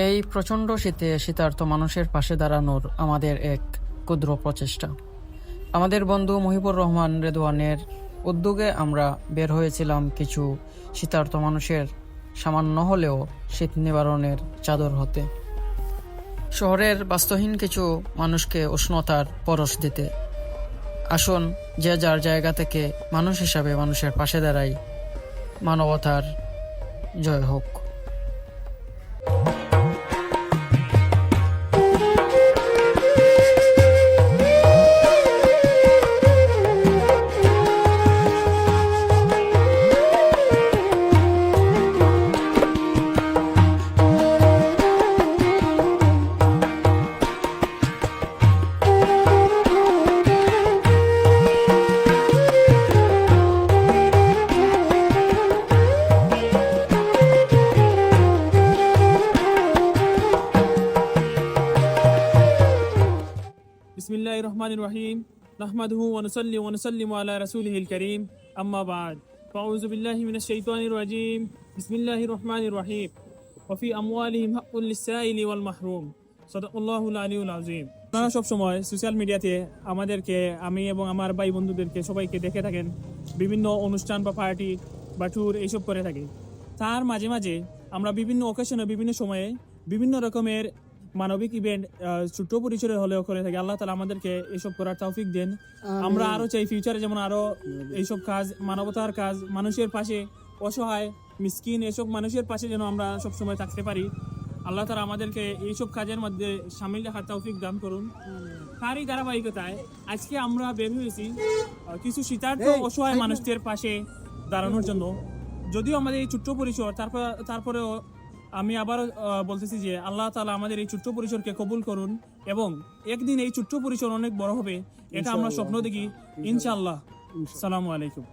এই প্রচণ্ড শীতে শীতার্ত মানুষের পাশে দাঁড়ানোর আমাদের এক ক্ষুদ্র প্রচেষ্টা। আমাদের বন্ধু মহিবুর রহমান রেদওয়ানের উদ্যোগে আমরা বের হয়েছিলাম কিছু শীতার্ত মানুষের সামান্য হলেও শীত নিবারণের চাদর হতে, শহরের বাস্তুহীন কিছু মানুষকে উষ্ণতার পরশ দিতে। আসুন যে যার জায়গা থেকে মানুষ হিসাবে মানুষের পাশে দাঁড়াই। মানবতার জয় হোক। बिस्मिल्लाहिर रहमानिर रहीम नहमदुहु व नुसल्लिमु अला रसूलिहिल करीम अम्मा बाद फ़अऊज़ु बिल्लाहि मिनश शैतानिर रजीम बिस्मिल्लाहिर रहमानिर रहीम व फी अमवालिहिम हक़्क़ुल लिस्साइली वल महरूम सदाक़ाल्लाहुल अलियुल अज़ीम। আপনারা সব সময় সোশ্যাল মিডিয়াতে আমাদেরকে, আমি এবং আমার ভাই বন্ধুদেরকে সবাইকে দেখে থাকেন বিভিন্ন অনুষ্ঠান বা পার্টি বা ট্যুর এইসব করে থাকি। তার মাঝে মাঝে আমরা বিভিন্ন অকেশনে বিভিন্ন সময়ে বিভিন্ন রকমের মানবিক ইভেন্ট ছোট্ট পরিসরে হলেও করে থাকি। আল্লাহ তাআলা আমাদেরকে এইসব করার তৌফিক দেন। আমরা আরো চাই ফিউচারে যেমন আরো এইসব কাজ, মানবতার কাজ, মানুষের পাশে, অসহায় মিসকিন এসব মানুষের পাশে যেন আমরা সব সময় থাকতে পারি। আল্লাহ তাআলা আমাদেরকে এইসব কাজের মধ্যে শামিল রাখার তৌফিক দান করুন। তারই ধারাবাহিকতায় আজকে আমরা বের হয়েছি কিছু শীতার্ত অসহায় মানুষদের পাশে দাঁড়ানোর জন্য। যদিও আমাদের এই ছোট্ট পরিসর, তারপরেও আমি আবারও বলতেছি যে আল্লাহ তাআলা আমাদের এই ছোট্ট পরিসরকে কবুল করুন এবং একদিন এই ছোট্ট পরিসর অনেক বড় হবে, এটা আমরা স্বপ্ন দেখি ইনশাআল্লাহ। আসসালামু আলাইকুম।